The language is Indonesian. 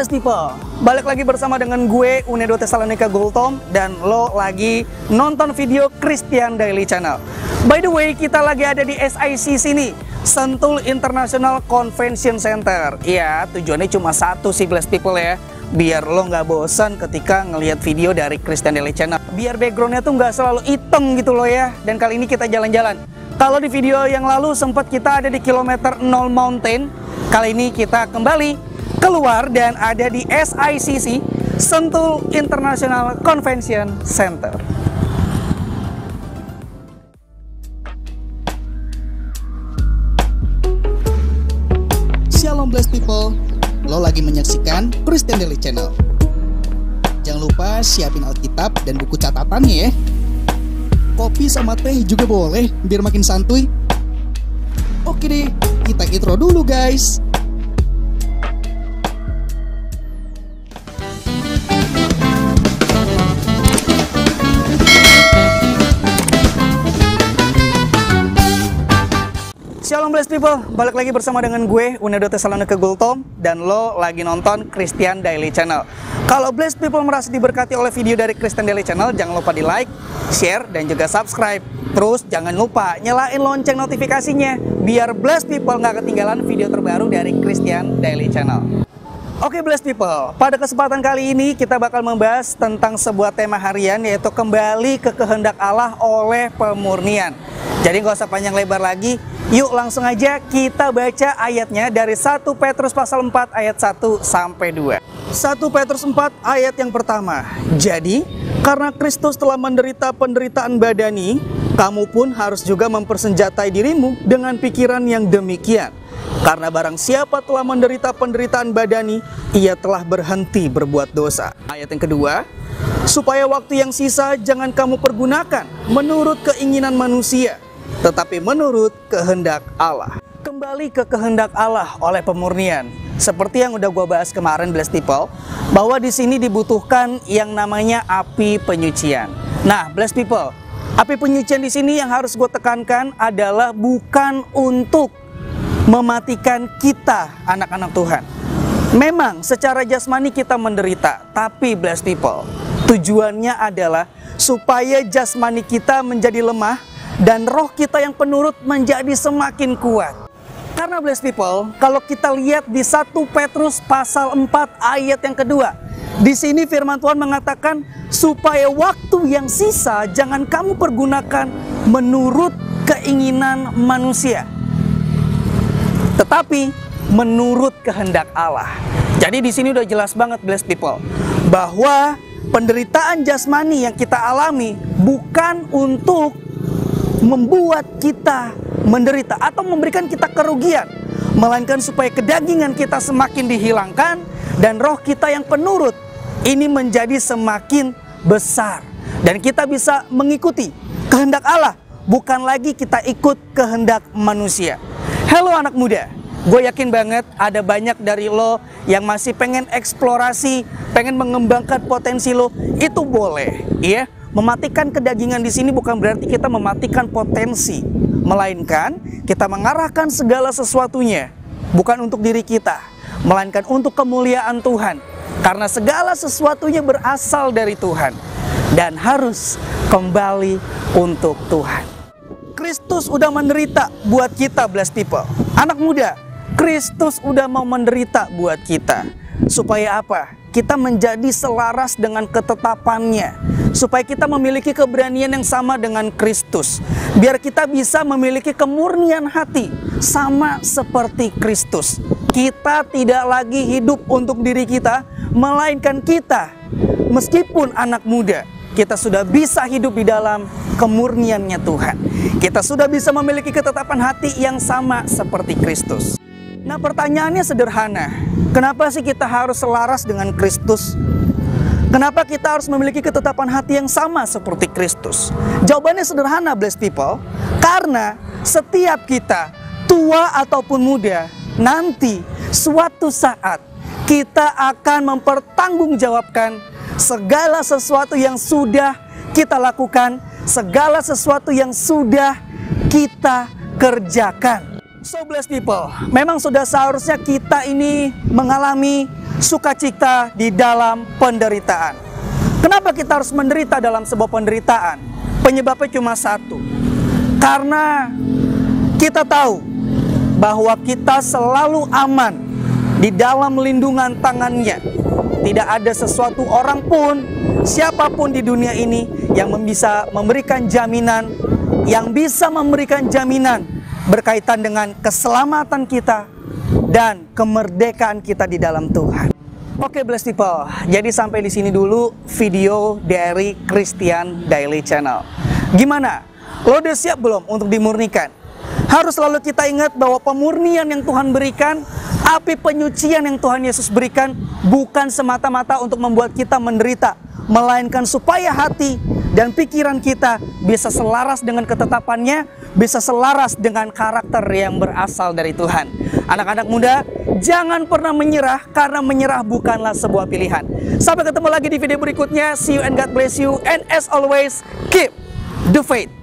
blessed people, balik lagi bersama dengan gue Unedo Tesalonika Gultom, dan lo lagi nonton video Christian Daily Channel. By the way, kita lagi ada di SIC sini, Sentul International Convention Center. Iya, tujuannya cuma satu sih blessed people ya, biar lo nggak bosan ketika ngelihat video dari Christian Daily Channel. Biar backgroundnya tuh nggak selalu hitam gitu loh ya. Dan kali ini kita jalan-jalan. Kalau di video yang lalu sempat kita ada di kilometer 0 Mountain, kali ini kita kembali keluar dan ada di SICC, Sentul International Convention Center. Shalom blessed people, lo lagi menyaksikan Christian Daily Channel. Jangan lupa siapin Alkitab dan buku catatannya ya. Kopi sama teh juga boleh, biar makin santuy. Oke deh, kita intro dulu guys. Shalom blessed people, balik lagi bersama dengan gue Unedo Tesalonika Gultom, dan lo lagi nonton Christian Daily Channel. Kalau blessed people merasa diberkati oleh video dari Christian Daily Channel, jangan lupa di like, share, dan juga subscribe. Terus jangan lupa nyalain lonceng notifikasinya, biar blessed people nggak ketinggalan video terbaru dari Christian Daily Channel. Oke blessed people, pada kesempatan kali ini kita bakal membahas tentang sebuah tema harian, yaitu kembali ke kehendak Allah oleh pemurnian. Jadi nggak usah panjang lebar lagi, yuk langsung aja kita baca ayatnya dari 1 Petrus pasal 4 ayat 1 sampai 2. 1 Petrus 4 ayat yang pertama. Jadi, karena Kristus telah menderita penderitaan badani, kamu pun harus juga mempersenjatai dirimu dengan pikiran yang demikian. Karena barang siapa telah menderita penderitaan badani, ia telah berhenti berbuat dosa. Ayat yang kedua, supaya waktu yang sisa jangan kamu pergunakan menurut keinginan manusia, tetapi menurut kehendak Allah. Kembali ke kehendak Allah oleh pemurnian. Seperti yang udah gue bahas kemarin blessed people, bahwa di sini dibutuhkan yang namanya api penyucian. Nah blessed people, api penyucian di sini yang harus gue tekankan adalah bukan untuk mematikan kita anak-anak Tuhan. Memang secara jasmani kita menderita, tapi blessed people, tujuannya adalah supaya jasmani kita menjadi lemah dan roh kita yang penurut menjadi semakin kuat. Karena blessed people, kalau kita lihat di 1 Petrus pasal 4 ayat yang kedua, di sini firman Tuhan mengatakan supaya waktu yang sisa jangan kamu pergunakan menurut keinginan manusia, tetapi menurut kehendak Allah. Jadi di sini udah jelas banget blessed people, bahwa penderitaan jasmani yang kita alami bukan untuk membuat kita menderita atau memberikan kita kerugian, melainkan supaya kedagingan kita semakin dihilangkan dan roh kita yang penurut ini menjadi semakin besar, dan kita bisa mengikuti kehendak Allah, bukan lagi kita ikut kehendak manusia. Halo anak muda, gue yakin banget ada banyak dari lo yang masih pengen eksplorasi, pengen mengembangkan potensi lo. Itu boleh, ya. Mematikan kedagingan di sini bukan berarti kita mematikan potensi, melainkan kita mengarahkan segala sesuatunya bukan untuk diri kita, melainkan untuk kemuliaan Tuhan. Karena segala sesuatunya berasal dari Tuhan dan harus kembali untuk Tuhan. Kristus udah menderita buat kita blessed people. Anak muda, Kristus udah mau menderita buat kita. Supaya apa? Kita menjadi selaras dengan ketetapannya, supaya kita memiliki keberanian yang sama dengan Kristus, biar kita bisa memiliki kemurnian hati sama seperti Kristus. Kita tidak lagi hidup untuk diri kita, melainkan kita, meskipun anak muda, kita sudah bisa hidup di dalam kemurniannya Tuhan. Kita sudah bisa memiliki ketetapan hati yang sama seperti Kristus. Nah pertanyaannya sederhana, kenapa sih kita harus selaras dengan Kristus? Kenapa kita harus memiliki ketetapan hati yang sama seperti Kristus? Jawabannya sederhana blessed people, karena setiap kita, tua ataupun muda, nanti suatu saat kita akan mempertanggungjawabkan segala sesuatu yang sudah kita lakukan, segala sesuatu yang sudah kita kerjakan. So blessed people, memang sudah seharusnya kita ini mengalami sukacita di dalam penderitaan. Kenapa kita harus menderita dalam sebuah penderitaan? Penyebabnya cuma satu. Karena kita tahu bahwa kita selalu aman di dalam lindungan tangannya. Tidak ada sesuatu orang pun, siapapun di dunia ini yang bisa memberikan jaminan, berkaitan dengan keselamatan kita dan kemerdekaan kita di dalam Tuhan. Oke, blessed people, jadi sampai di sini dulu video dari Christian Daily Channel. Gimana? Lo udah siap belum untuk dimurnikan? Harus selalu kita ingat bahwa pemurnian yang Tuhan berikan, api penyucian yang Tuhan Yesus berikan, bukan semata-mata untuk membuat kita menderita, melainkan supaya hati dan pikiran kita bisa selaras dengan ketetapannya, bisa selaras dengan karakter yang berasal dari Tuhan. Anak-anak muda, jangan pernah menyerah, karena menyerah bukanlah sebuah pilihan. Sampai ketemu lagi di video berikutnya. See you and God bless you. And as always, keep the faith.